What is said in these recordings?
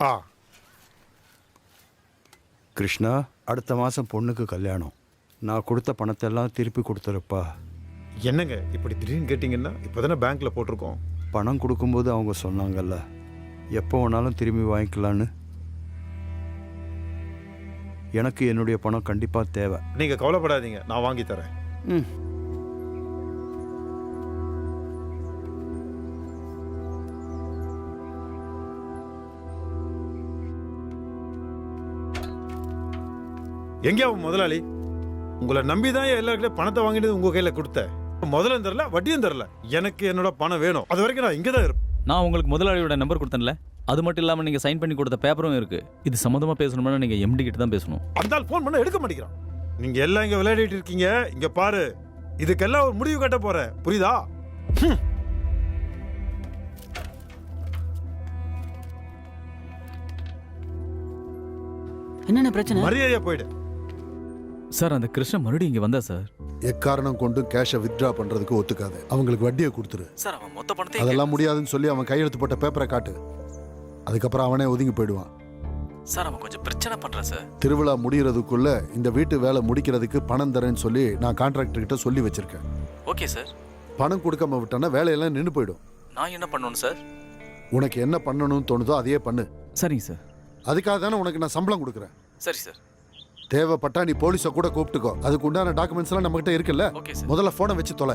ஆ கிருஷ்ணா, அடுத்த மாதம் பொண்ணுக்கு கல்யாணம். நான் கொடுத்த பணத்தை எல்லாம் திருப்பி கொடுத்துருப்பா. என்னங்க இப்படி திடீர்னு கேட்டிங்கன்னா? இப்போ தானே பேங்க்கில் போட்டிருக்கோம். பணம் கொடுக்கும்போது அவங்க சொன்னாங்கல்ல, எப்போ வேணாலும் திரும்பி வாங்கிக்கலான்னு. எனக்கு என்னுடைய பணம் கண்டிப்பாக தேவை. நீங்கள் கவலைப்படாதீங்க, நான் வாங்கி தரேன். ம். எங்கேயா முதலாளி? உங்களை நம்பி தான் எல்லாருக்கிட்ட பணத்தை வாங்கிட்டு உங்கள் கையில் கொடுத்தேன். முதலும் தரல, வட்டியும் தரல. எனக்கு என்னோட பணம் வேணும். அது வரைக்கும் நான் இங்கே தான் இருப்பேன். நான் உங்களுக்கு முதலாளியோட நம்பர் கொடுத்தேன்ல, அது மட்டும் இல்லாமல் நீங்கள் சைன் பண்ணி கொடுத்த பேப்பரும் இருக்கு. இது சம்மந்தமாக பேசணும்னா நீங்கள் எம்டி கிட்ட தான் பேசணும். அந்த ஃபோன் பண்ண எடுக்க மாட்டேங்கிறான். நீங்கள் எல்லாம் இங்கே விளையாடிட்டு இருக்கீங்க. இங்கே பாரு, இதுக்கெல்லாம் ஒரு முடிவு கட்ட போறேன், புரியுதா? என்னென்ன பிரச்சனை? மரியாதையா போயிடு. சார், அந்த கிருஷ்ணன் மறுபடியும் இங்கே வந்தா சார். எக்காரணம் கொண்டு கேஷை வித்ட்ரா பண்றதுக்கு ஒத்துக்காது. அவங்களுக்கு வட்டியை கொடுத்துரு. சார், அவன் மொத்த பணத்தை அதெல்லாம் முடியாதுன்னு சொல்லி அவன் கையெழுத்து போட்ட பேப்பரை காட்டு. அதுக்கப்புறம் அவனே ஒதுங்கி போயிடுவான். சார், அவன் கொஞ்சம் பிரச்சனை பண்றான் சார். திருவிழா முடிகிறதுக்குள்ள இந்த வீட்டு வேலை முடிக்கிறதுக்கு பணம் தரேன்னு சொல்லி நான் கான்ட்ராக்டர் கிட்ட சொல்லி வச்சிருக்கேன். Okay sir. பணம் கொடுக்காம விட்டோன்னா வேலையெல்லாம் நின்று போயிடும். நான் என்ன பண்ணணும் சார்? உனக்கு என்ன பண்ணணும்னு தோணுதோ அதையே பண்ணு. சரிங்க சார். அதுக்காக தானே உனக்கு நான் சம்பளம் கொடுக்குறேன். சரி சார். தேவைப்பட்டா நீ போலீஸை கூட கூப்பிட்டுக்கோ. அதுக்கு உண்டான டாக்குமெண்ட்ஸ் எல்லாம் நம்ம கிட்ட இருக்குல்ல. Okay sir. முதல்ல போனை வச்சு தொலை.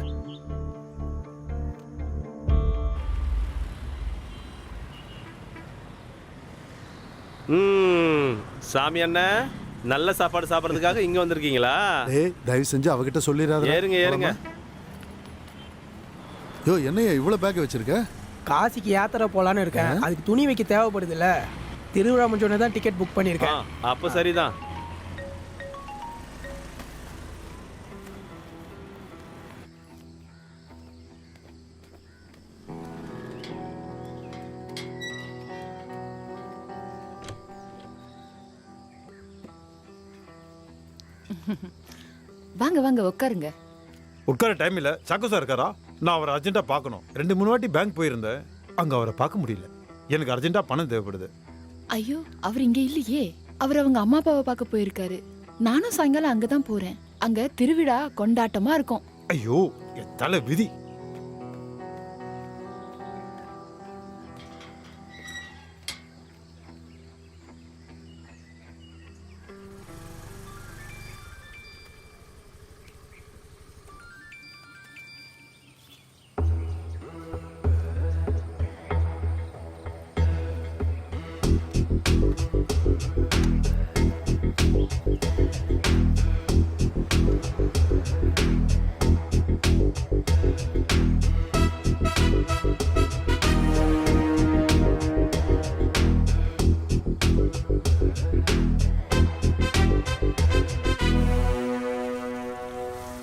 சாமி அண்ணன், நல்ல சாப்பாடு சாப்பிட்றதுக்காக இங்க வந்திருக்கீங்களா? ஏய், தயவு செஞ்சு அவகிட்ட சொல்லிடாத. ஏறுங்க ஏறுங்க. யோ, என்னையா இவ்வளவு பேக் வச்சிருக்க? காசிக்கு யாத்திரை போலான்னு இருக்கேன். அதுக்கு துணி வைக்க தேவைப்படுதுல்ல. திருவிழா முடிஞ்சோடனே தான் டிக்கெட் புக் பண்ணியிருக்கேன். அப்போ சரிதான். வாங்க வாங்க உட்காருங்க. உட்கார டைம் இல்ல. சாக்கு சார் இருக்காரா? நான் அவரை அர்ஜென்ட்டா பார்க்கணும். 2-3 வாட்டி பேங்க் போயிருந்தேன். அங்க அவரை பார்க்க முடியல. எனக்கு அர்ஜென்ட்டா பணம் தேவைப்படுது. ஐயோ, அவர் இங்க இல்லையே. அவர் அவங்க அம்மா அப்பாவை பார்க்க போயிருக்காரு. நானும் சாயங்காலம் அங்கதான் போறேன். அங்க திருவிழா கொண்டாட்டமா இருக்கும். ஐயோ, என் தலை விதி.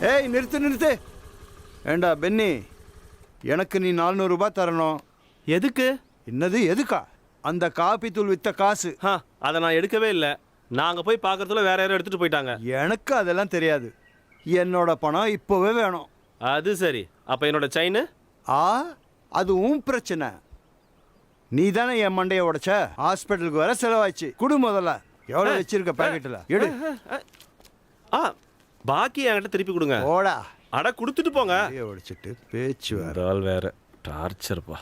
ஏய், நிறுத்து நிறுத்து. ஏண்டா பென்னி, எனக்கு நீ 400 ரூபாய் தரணும். எதுக்கு? என்னது எதுக்கா? அந்த காப்பி தூள் வித்த காசு. அதை நான் எடுக்கவே இல்லை. நாங்க போய் பார்க்கறதுல வேற யாரும் எடுத்துட்டு போயிட்டாங்க. எனக்கு அதெல்லாம் தெரியாது. என்னோட பணம் இப்போவே வேணும். அது சரி. அப்ப என்னோட செயின்? அது உன் பிரச்சனை. நீ தானே என் மண்டையை உடைச்ச. ஹாஸ்பிட்டலுக்கு வர செலவாச்சு. குடு முதல்ல. எவ்வளோ வச்சிருக்க பாக்கெட்டில்? எடு. பாக்கி என்கிட்ட திருப்பி கொடுங்க. ஓடா. அட, கொடுத்துட்டு போங்க. உடைச்சிட்டு பேச்சு வேற. ஆள் வேற டார்ச்சர்ப்பா.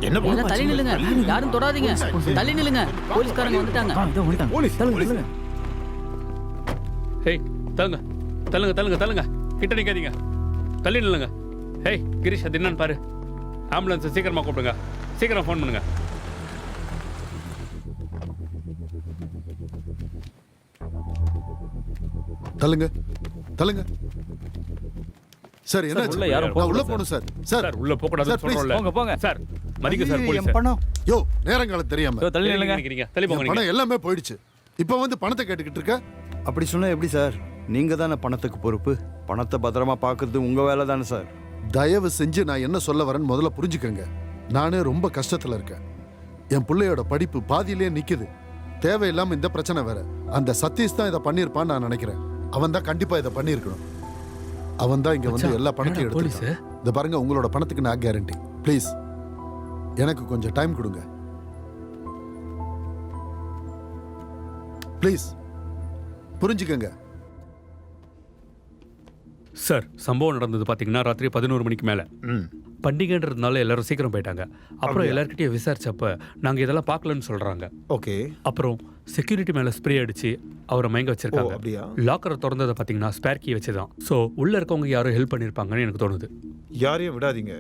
என்ன எல்லாம் தள்ளி நில்லுங்க, யாரும் தொடாதீங்க, தள்ளி நில்லுங்க, போலீஸ்காரங்க வந்துட்டாங்க. போலீஸ் ஹேய் தள்ளுங்க தள்ளுங்க தள்ளுங்க தள்ளுங்க, கிட்ட நிக்காதீங்க, தள்ளி நில்லுங்க. ஹேய் கிரீஷ், அது என்னன்னு பாரு. ஆம்புலன்ஸ் சீக்கிரமா கூப்பிடுங்க, சீக்கிரம் ஃபோன் பண்ணுங்க. தள்ளுங்க தள்ளுங்க சார். என்ன உள்ள யாரும் நான் உள்ள போகக்கூடாது போகணும் சார். சார் சார் உள்ள போக கூடாதுன்னு சார், please. சொல்றோம்ல. போங்க போங்க. சார் மதிக்க சார் ஐயோ, போலீஸ். என் பணம். யோ நேரங்காலம் தெரியாம யோ, தள்ளி தள்ளி நில்லுங்க. நிக்கிறீங்க, தள்ளி போங்க என் நீங்க. பணம் எல்லாமே போயிடுச்சு. இப்ப வந்து பணத்தை கேட்டுக்கிட்டு இருக்க. அப்படி சொன்னா எப்படி சார்? நீங்க தானே பணத்துக்கு பொறுப்பு. பணத்தை பத்திரமா பார்க்கறது உங்க வேலை தானே சார். தயவு செஞ்சு நான் என்ன சொல்ல வரேன்னு முதல்ல புரிஞ்சுக்கங்க. நானே ரொம்ப கஷ்டத்துல இருக்கேன். என் பிள்ளையோட படிப்பு பாதியிலே நிக்குது. தேவையில்லாம இந்த பிரச்சனை வேற. அந்த சதீஷ் தான் இதை பண்ணியிருப்பான்னு நான் நினைக்கிறேன். அவன் தான் கண்டிப்பா இதை பண்ணியிருக்கணும். அவன் தான் இங்க வந்து எல்லா பணத்தையும் எடுத்துட்டான். இந்த பாருங்க, உங்களோட பணத்துக்கு நான் கேரண்டி. ப்ளீஸ் எனக்கு கொஞ்சம் டைம் கொடுங்க. ப்ளீஸ் புரிஞ்சுக்கங்க. சார் சம்பவம் நடந்தது பாத்தீங்கன்னா ராத்திரி 11 மணிக்கு மேல. ம். பண்டிகைன்றதுனால எல்லாரும் சீக்கிரம் போயிட்டாங்க. அப்புறம் எல்லார்கிட்டயும் விசாரிச்சப்ப நாங்க இதெல்லாம் பார்க்கலன்னு சொல்றாங்க. ஓகே. அப்புறம் செக்யூரிட்டி மேல ஸ்ப்ரே அடிச்சு அவரை மயங்க ஓ வச்சிருக்காங்க. அப்படியா? லாக்கரை திறந்ததை பாத்தீங்கன்னா ஸ்பேர் கீ வச்சுதான். ஸோ உள்ள இருக்கவங்க யாரும் ஹெல்ப் பண்ணிருப்பாங்கன்னு எனக்கு தோணுது. யாரையும் விடாதீங்க,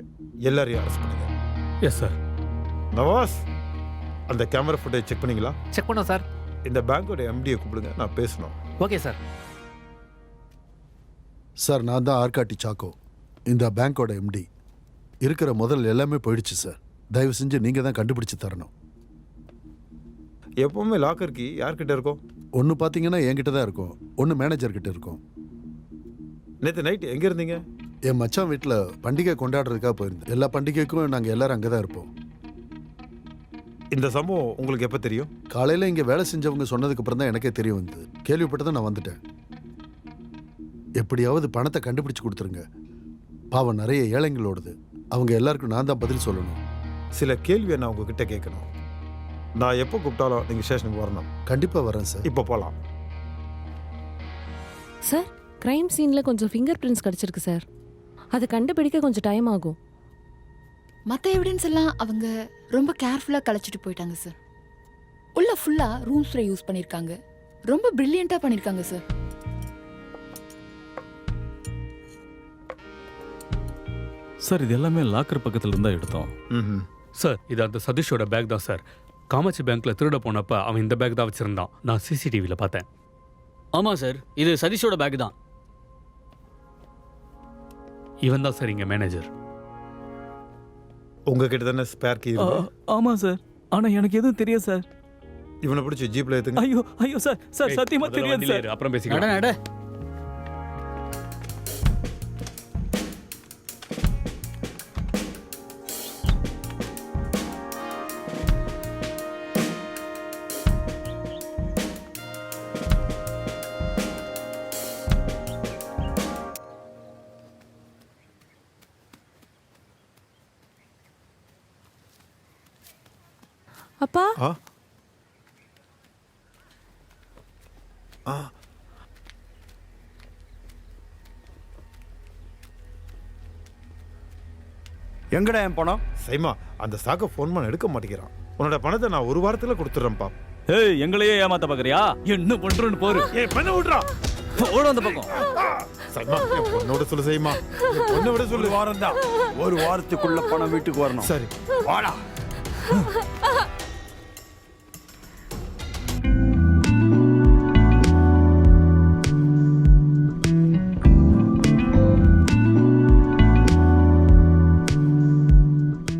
எல்லாரையும் அரெஸ்ட் பண்ணுங்க. S sir. நவாஸ், அந்த கேமரா ஃபுட்டேஜ் செக் பண்ணீங்களா? செக் பண்ணோம் சார். இந்த பேங்கோட எம்டியை கூப்பிடுங்க, நான் பேசணும். Okay sir. சார், நான் தான் ஆர்காட்டி சாக்கோ, இந்த பேங்கோட எம்டி. இருக்கிற முதல் எல்லாமே போயிடுச்சு சார். தயவு செஞ்சு நீங்க தான் கண்டுபிடிச்சு தரணும். எப்பவுமே லாக்கர் கீ யார்கிட்ட இருக்கும்? ஒன்று பார்த்தீங்கன்னா என்கிட்ட தான் இருக்கும், ஒன்று மேனேஜர் கிட்ட இருக்கும். நேற்று நைட் எங்க இருந்தீங்க? என் மச்சான் வீட்டில் பண்டிகை கொண்டாடுறதுக்காக போயிருந்தேன். எல்லா பண்டிகைக்கும் நாங்கள் எல்லாரும் அங்கே தான் இருப்போம். இந்த சம்பவம் உங்களுக்கு எப்போ தெரியும்? காலையில் இங்கே வேலை செஞ்சவங்க சொன்னதுக்கு அப்புறம் தான் எனக்கே தெரிய வந்து. கேள்விப்பட்டதான் நான் வந்துட்டேன். எப்படியாவது பணத்தை கண்டுபிடிச்சு கொடுத்துருங்க. பாவம் நிறைய ஏழைங்களோடது. அவங்க எல்லாருக்கும் நான் தான் பதில் சொல்லணும். சில கேள்வியை நான் உங்ககிட்ட கேட்கணும். நான் எப்போ கூப்பிட்டாலும் நீங்கள் ஸ்டேஷனுக்கு வரணும். கண்டிப்பாக வரேன் சார். இப்போ போகலாம். சார், கிரைம் சீன்ல கொஞ்சம் ஃபிங்கர் பிரிண்ட்ஸ் கிடைச்சிருக்கு சார். அதை கண்டுபிடிக்க கொஞ்சம் டைம் ஆகும். மற்ற எவிடன்ஸ் எல்லாம் அவங்க ரொம்ப கேர்ஃபுல்லாக கலைச்சிட்டு போயிட்டாங்க சார். உள்ள ஃபுல்லாக ரூம் ஸ்ப்ரே யூஸ் பண்ணியிருக்காங்க. ரொம்ப பிரில்லியண்ட்டாக பண்ணியிருக்காங்க சார். சார், இது எல்லாமே லாக்கர் பக்கத்துல இருந்தா எடுத்தோம். ம். சார் இது அந்த சதீஷோட பேக் தான் சார். காமாட்சி பேங்க்ல திருட போனப்ப அவன் இந்த பேக் தான் வச்சிருந்தான். நான் சிசிடிவியில் பார்த்தேன். ஆமா சார், இது சதீஷோட பேக் தான். இவன் தான் சார் இங்க மேனேஜர். உங்ககிட்ட தானே ஸ்பேர் கீ இருக்கு? ஆமா சார், ஆனா எனக்கு எதுவும் தெரியாது சார். இவனை பிடிச்சி ஜீப்ல ஏத்துங்க. ஐயோ ஐயோ சார், சார் ஏய், சத்தியமா முதல்ல தெரியாது வண்டியில சார். ஏறு, அப்புறம் நட பேசிக்கலாம். நட. அப்பா, ஆ ஆ எங்கடா என் பணம்? சைமா, அந்த சாக்க ஃபோன் பண்ண எடுக்க மாட்டேங்கிறான். உன்னோட பணத்தை நான் ஒரு வாரத்துல கொடுத்துட்றேன்ப்பா. ஏய், எங்களையே ஏமாத்த பாக்குறியா? என்ன பண்றேன்னு போரு. ஏய், பண்ண விட்றா. ஓட அந்த பக்கம். சைமா, என் பொண்ணோட சொல்லு சைமா. என் பொண்ணை விட சொல்லு. வாரம் தான். ஒரு வாரத்துக்குள்ள பணம் வீட்டுக்கு வரணும். சரி. வாடா.